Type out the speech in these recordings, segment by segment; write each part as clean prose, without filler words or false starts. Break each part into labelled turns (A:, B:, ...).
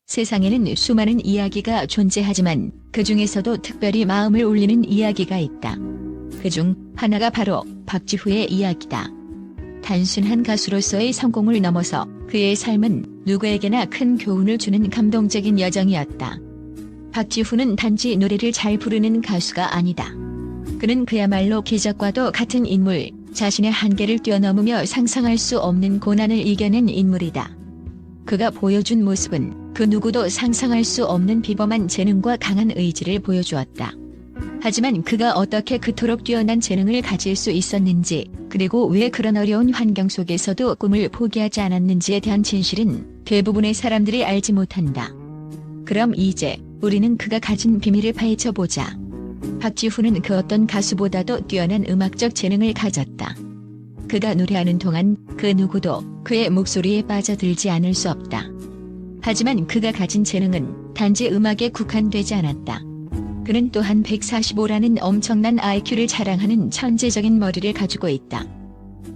A: 세상에는 수많은 이야기가 존재하지만 그 중에서도 특별히 마음을 울리는 이야기가 있다. 그중 하나가 바로 박지후의 이야기다. 단순한 가수로서의 성공을 넘어서 그의 삶은 누구에게나 큰 교훈을 주는 감동적인 여정이었다. 박지후는 단지 노래를 잘 부르는 가수가 아니다. 그는 그야말로 기적과도 같은 인물, 자신의 한계를 뛰어넘으며 상상할 수 없는 고난을 이겨낸 인물이다. 그가 보여준 모습은 그 누구도 상상할 수 없는 비범한 재능과 강한 의지를 보여주었다. 하지만 그가 어떻게 그토록 뛰어난 재능을 가질 수 있었는지, 그리고 왜 그런 어려운 환경 속에서도 꿈을 포기하지 않았는지에 대한 진실은 대부분의 사람들이 알지 못한다. 그럼 이제 우리는 그가 가진 비밀을 파헤쳐보자. 박지후는 그 어떤 가수보다도 뛰어난 음악적 재능을 가졌다. 그가 노래하는 동안 그 누구도 그의 목소리에 빠져들지 않을 수 없다. 하지만 그가 가진 재능은 단지 음악에 국한되지 않았다. 그는 또한 145라는 엄청난 IQ를 자랑하는 천재적인 머리를 가지고 있다.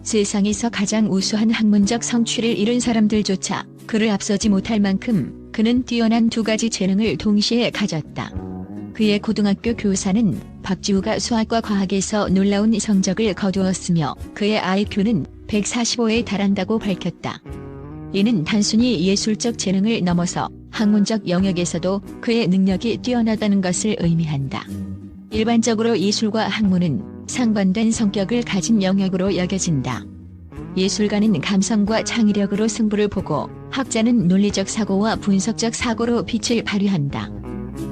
A: 세상에서 가장 우수한 학문적 성취를 이룬 사람들조차 그를 앞서지 못할 만큼 그는 뛰어난 두 가지 재능을 동시에 가졌다. 그의 고등학교 교사는 박지후가 수학과 과학에서 놀라운 성적을 거두었으며 그의 IQ는 145에 달한다고 밝혔다. 이는 단순히 예술적 재능을 넘어서 학문적 영역에서도 그의 능력이 뛰어나다는 것을 의미한다. 일반적으로 예술과 학문은 상반된 성격을 가진 영역으로 여겨진다. 예술가는 감성과 창의력으로 승부를 보고 학자는 논리적 사고와 분석적 사고로 빛을 발휘한다.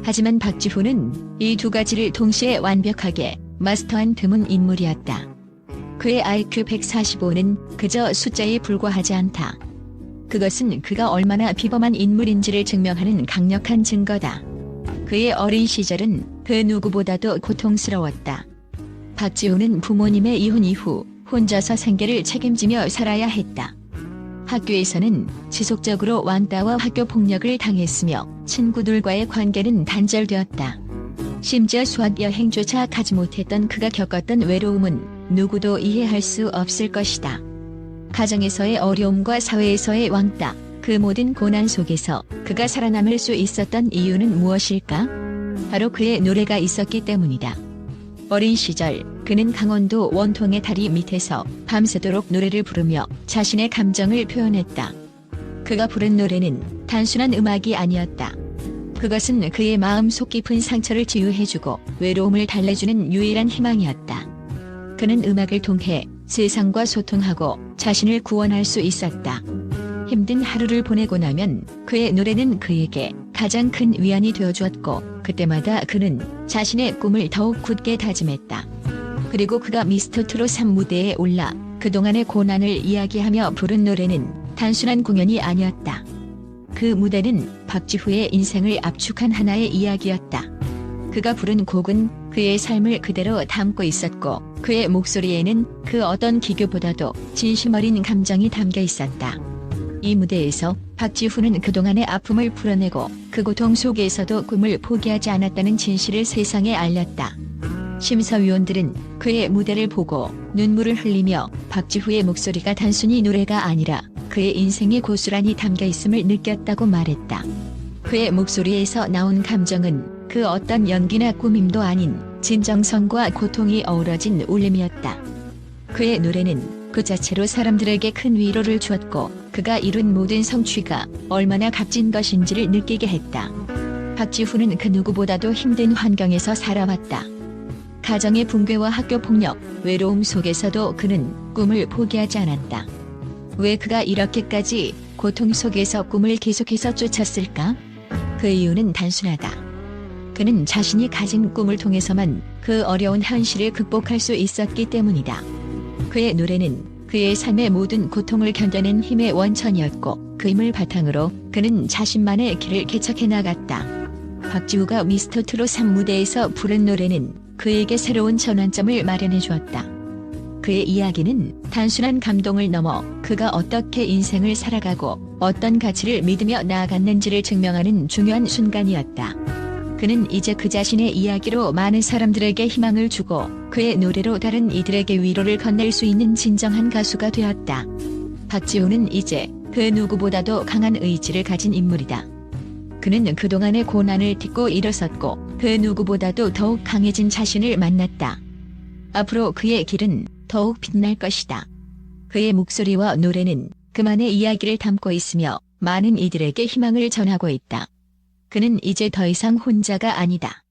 A: 하지만 박지후는 이 두 가지를 동시에 완벽하게 마스터한 드문 인물이었다. 그의 IQ 145는 그저 숫자에 불과하지 않다. 그것은 그가 얼마나 비범한 인물인지를 증명하는 강력한 증거다. 그의 어린 시절은 그 누구보다도 고통스러웠다. 박지후는 부모님의 이혼 이후 혼자서 생계를 책임지며 살아야 했다. 학교에서는 지속적으로 왕따와 학교 폭력을 당했으며 친구들과의 관계는 단절되었다. 심지어 수학 여행조차 가지 못했던 그가 겪었던 외로움은 누구도 이해할 수 없을 것이다. 가정에서의 어려움과 사회에서의 왕따, 그 모든 고난 속에서 그가 살아남을 수 있었던 이유는 무엇일까? 바로 그의 노래가 있었기 때문이다. 어린 시절 그는 강원도 원통의 다리 밑에서 밤새도록 노래를 부르며 자신의 감정을 표현했다. 그가 부른 노래는 단순한 음악이 아니었다. 그것은 그의 마음속 깊은 상처를 치유해주고 외로움을 달래주는 유일한 희망이었다. 그는 음악을 통해 세상과 소통하고 자신을 구원할 수 있었다. 힘든 하루를 보내고 나면 그의 노래는 그에게 가장 큰 위안이 되어주었고 그때마다 그는 자신의 꿈을 더욱 굳게 다짐했다. 그리고 그가 미스터 트롯 3 무대에 올라 그동안의 고난을 이야기하며 부른 노래는 단순한 공연이 아니었다. 그 무대는 박지후의 인생을 압축한 하나의 이야기였다. 그가 부른 곡은 그의 삶을 그대로 담고 있었고 그의 목소리에는 그 어떤 기교보다도 진심 어린 감정이 담겨 있었다. 이 무대에서 박지후는 그동안의 아픔을 풀어내고 그 고통 속에서도 꿈을 포기하지 않았다는 진실을 세상에 알렸다. 심사위원들은 그의 무대를 보고 눈물을 흘리며 박지후의 목소리가 단순히 노래가 아니라 그의 인생의 고스란히 담겨 있음을 느꼈다고 말했다. 그의 목소리에서 나온 감정은 그 어떤 연기나 꾸밈도 아닌 진정성과 고통이 어우러진 울림이었다. 그의 노래는 그 자체로 사람들에게 큰 위로를 주었고 그가 이룬 모든 성취가 얼마나 값진 것인지를 느끼게 했다. 박지후는 그 누구보다도 힘든 환경에서 살아왔다. 가정의 붕괴와 학교 폭력, 외로움 속에서도 그는 꿈을 포기하지 않았다. 왜 그가 이렇게까지 고통 속에서 꿈을 계속해서 쫓았을까? 그 이유는 단순하다. 그는 자신이 가진 꿈을 통해서만 그 어려운 현실을 극복할 수 있었기 때문이다. 그의 노래는 그의 삶의 모든 고통을 견뎌낸 힘의 원천이었고 그 힘을 바탕으로 그는 자신만의 길을 개척해 나갔다. 박지후가 미스터 트롯 3 무대에서 부른 노래는 그에게 새로운 전환점을 마련해 주었다. 그의 이야기는 단순한 감동을 넘어 그가 어떻게 인생을 살아가고 어떤 가치를 믿으며 나아갔는지를 증명하는 중요한 순간이었다. 그는 이제 그 자신의 이야기로 많은 사람들에게 희망을 주고 그의 노래로 다른 이들에게 위로를 건넬 수 있는 진정한 가수가 되었다. 박지후는 이제 그 누구보다도 강한 의지를 가진 인물이다. 그는 그동안의 고난을 딛고 일어섰고 그 누구보다도 더욱 강해진 자신을 만났다. 앞으로 그의 길은 더욱 빛날 것이다. 그의 목소리와 노래는 그만의 이야기를 담고 있으며 많은 이들에게 희망을 전하고 있다. 그는 이제 더 이상 혼자가 아니다.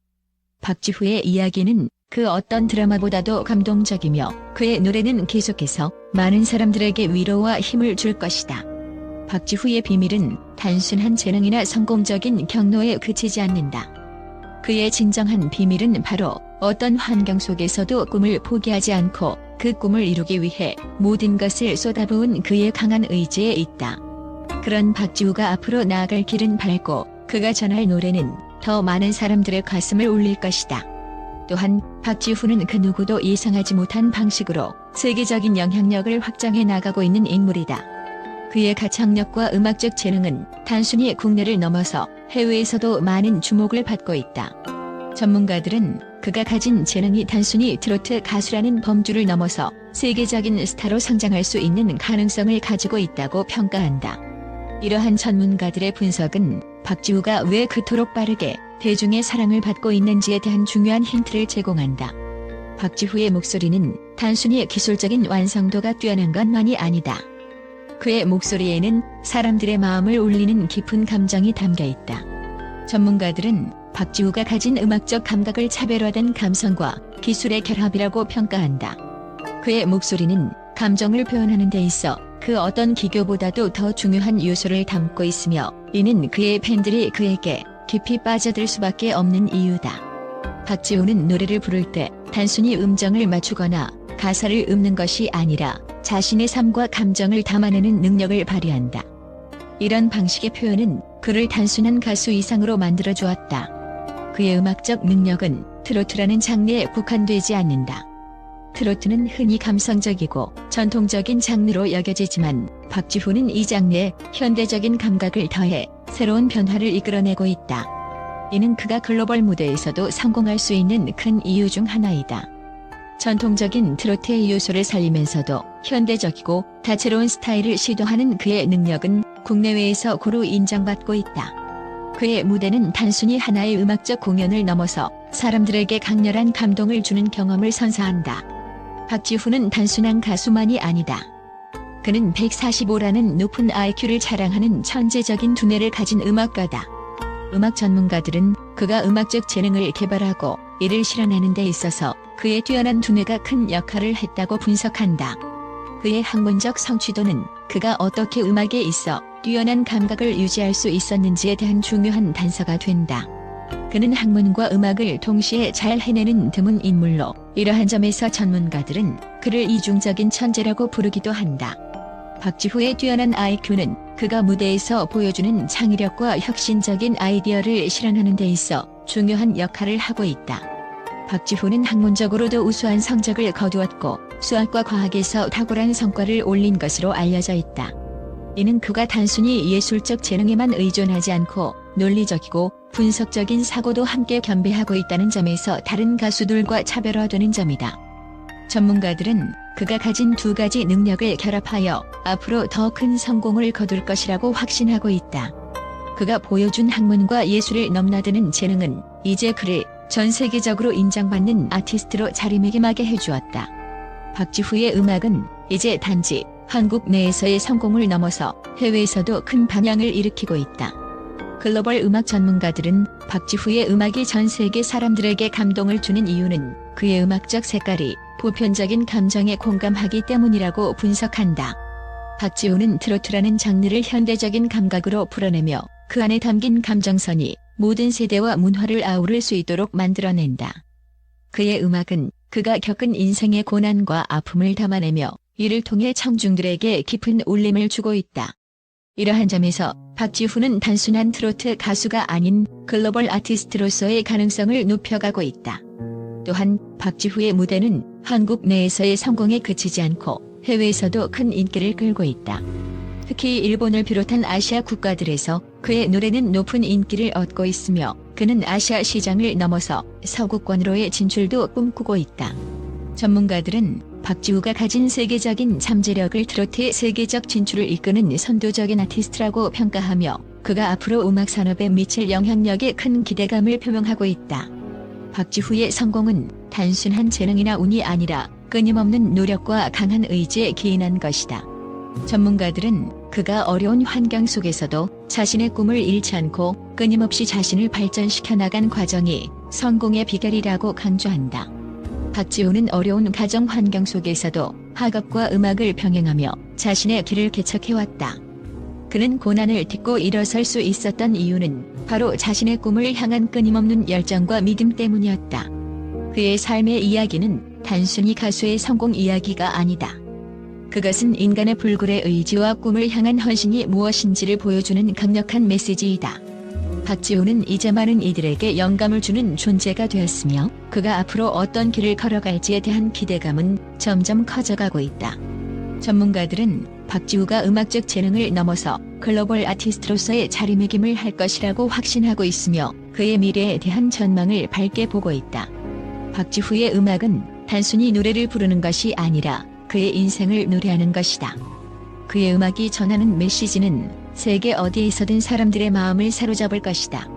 A: 박지후의 이야기는 그 어떤 드라마보다도 감동적이며 그의 노래는 계속해서 많은 사람들에게 위로와 힘을 줄 것이다. 박지후의 비밀은 단순한 재능이나 성공적인 경로에 그치지 않는다. 그의 진정한 비밀은 바로 어떤 환경 속에서도 꿈을 포기하지 않고 그 꿈을 이루기 위해 모든 것을 쏟아부은 그의 강한 의지에 있다. 그런 박지후가 앞으로 나아갈 길은 밝고 그가 전할 노래는 더 많은 사람들의 가슴을 울릴 것이다. 또한 박지후는 그 누구도 예상하지 못한 방식으로 세계적인 영향력을 확장해 나가고 있는 인물이다. 그의 가창력과 음악적 재능은 단순히 국내를 넘어서 해외에서도 많은 주목을 받고 있다. 전문가들은 그가 가진 재능이 단순히 트로트 가수라는 범주를 넘어서 세계적인 스타로 성장할 수 있는 가능성을 가지고 있다고 평가한다. 이러한 전문가들의 분석은 박지후가 왜 그토록 빠르게 대중의 사랑을 받고 있는지에 대한 중요한 힌트를 제공한다. 박지후의 목소리는 단순히 기술적인 완성도가 뛰어난 것만이 아니다. 그의 목소리에는 사람들의 마음을 울리는 깊은 감정이 담겨 있다. 전문가들은 박지후가 가진 음악적 감각을 차별화된 감성과 기술의 결합이라고 평가한다. 그의 목소리는 감정을 표현하는 데 있어 그 어떤 기교보다도 더 중요한 요소를 담고 있으며 이는 그의 팬들이 그에게 깊이 빠져들 수밖에 없는 이유다. 박지후는 노래를 부를 때 단순히 음정을 맞추거나 가사를 읊는 것이 아니라 자신의 삶과 감정을 담아내는 능력을 발휘한다. 이런 방식의 표현은 그를 단순한 가수 이상으로 만들어 주었다. 그의 음악적 능력은 트로트라는 장르에 국한되지 않는다. 트로트는 흔히 감성적이고 전통적인 장르로 여겨지지만 박지후는 이 장르에 현대적인 감각을 더해 새로운 변화를 이끌어내고 있다. 이는 그가 글로벌 무대에서도 성공할 수 있는 큰 이유 중 하나이다. 전통적인 트로트의 요소를 살리면서도 현대적이고 다채로운 스타일을 시도하는 그의 능력은 국내외에서 고루 인정받고 있다. 그의 무대는 단순히 하나의 음악적 공연을 넘어서 사람들에게 강렬한 감동을 주는 경험을 선사한다. 박지후는 단순한 가수만이 아니다. 그는 145라는 높은 IQ를 자랑하는 천재적인 두뇌를 가진 음악가다. 음악 전문가들은 그가 음악적 재능을 개발하고 이를 실현하는 데 있어서 그의 뛰어난 두뇌가 큰 역할을 했다고 분석한다. 그의 학문적 성취도는 그가 어떻게 음악에 있어 뛰어난 감각을 유지할 수 있었는지에 대한 중요한 단서가 된다. 그는 학문과 음악을 동시에 잘 해내는 드문 인물로 이러한 점에서 전문가들은 그를 이중적인 천재라고 부르기도 한다. 박지후의 뛰어난 IQ는 그가 무대에서 보여주는 창의력과 혁신적인 아이디어를 실현하는 데 있어 중요한 역할을 하고 있다. 박지후는 학문적으로도 우수한 성적을 거두었고 수학과 과학에서 탁월한 성과를 올린 것으로 알려져 있다. 이는 그가 단순히 예술적 재능에만 의존하지 않고 논리적이고 분석적인 사고도 함께 겸비하고 있다는 점에서 다른 가수들과 차별화되는 점이다. 전문가들은 그가 가진 두 가지 능력을 결합하여 앞으로 더 큰 성공을 거둘 것이라고 확신하고 있다. 그가 보여준 학문과 예술을 넘나드는 재능은 이제 그를 전 세계적으로 인정받는 아티스트로 자리매김하게 해주었다. 박지후의 음악은 이제 단지 한국 내에서의 성공을 넘어서 해외에서도 큰 반향을 일으키고 있다. 글로벌 음악 전문가들은 박지후의 음악이 전 세계 사람들에게 감동을 주는 이유는 그의 음악적 색깔이 보편적인 감정에 공감하기 때문이라고 분석한다. 박지후는 트로트라는 장르를 현대적인 감각으로 풀어내며 그 안에 담긴 감정선이 모든 세대와 문화를 아우를 수 있도록 만들어낸다. 그의 음악은 그가 겪은 인생의 고난과 아픔을 담아내며 이를 통해 청중들에게 깊은 울림을 주고 있다. 이러한 점에서 박지후는 단순한 트로트 가수가 아닌 글로벌 아티스트로서의 가능성을 높여가고 있다. 또한 박지후의 무대는 한국 내에서의 성공에 그치지 않고 해외에서도 큰 인기를 끌고 있다. 특히 일본을 비롯한 아시아 국가들에서 그의 노래는 높은 인기를 얻고 있으며 그는 아시아 시장을 넘어서 서구권으로의 진출도 꿈꾸고 있다. 전문가들은 박지후가 가진 세계적인 잠재력을 트로트의 세계적 진출을 이끄는 선도적인 아티스트라고 평가하며 그가 앞으로 음악 산업에 미칠 영향력에 큰 기대감을 표명하고 있다. 박지후의 성공은 단순한 재능이나 운이 아니라 끊임없는 노력과 강한 의지에 기인한 것이다. 전문가들은 그가 어려운 환경 속에서도 자신의 꿈을 잃지 않고 끊임없이 자신을 발전시켜 나간 과정이 성공의 비결이라고 강조한다. 박지후는 어려운 가정 환경 속에서도 학업과 음악을 병행하며 자신의 길을 개척해왔다. 그는 고난을 딛고 일어설 수 있었던 이유는 바로 자신의 꿈을 향한 끊임없는 열정과 믿음 때문이었다. 그의 삶의 이야기는 단순히 가수의 성공 이야기가 아니다. 그것은 인간의 불굴의 의지와 꿈을 향한 헌신이 무엇인지를 보여주는 강력한 메시지이다. 박지후는 이제 많은 이들에게 영감을 주는 존재가 되었으며 그가 앞으로 어떤 길을 걸어갈지에 대한 기대감은 점점 커져가고 있다. 전문가들은 박지후가 음악적 재능을 넘어서 글로벌 아티스트로서의 자리매김을 할 것이라고 확신하고 있으며 그의 미래에 대한 전망을 밝게 보고 있다. 박지후의 음악은 단순히 노래를 부르는 것이 아니라 그의 인생을 노래하는 것이다. 그의 음악이 전하는 메시지는 세계 어디에서든 사람들의 마음을 사로잡을 것이다.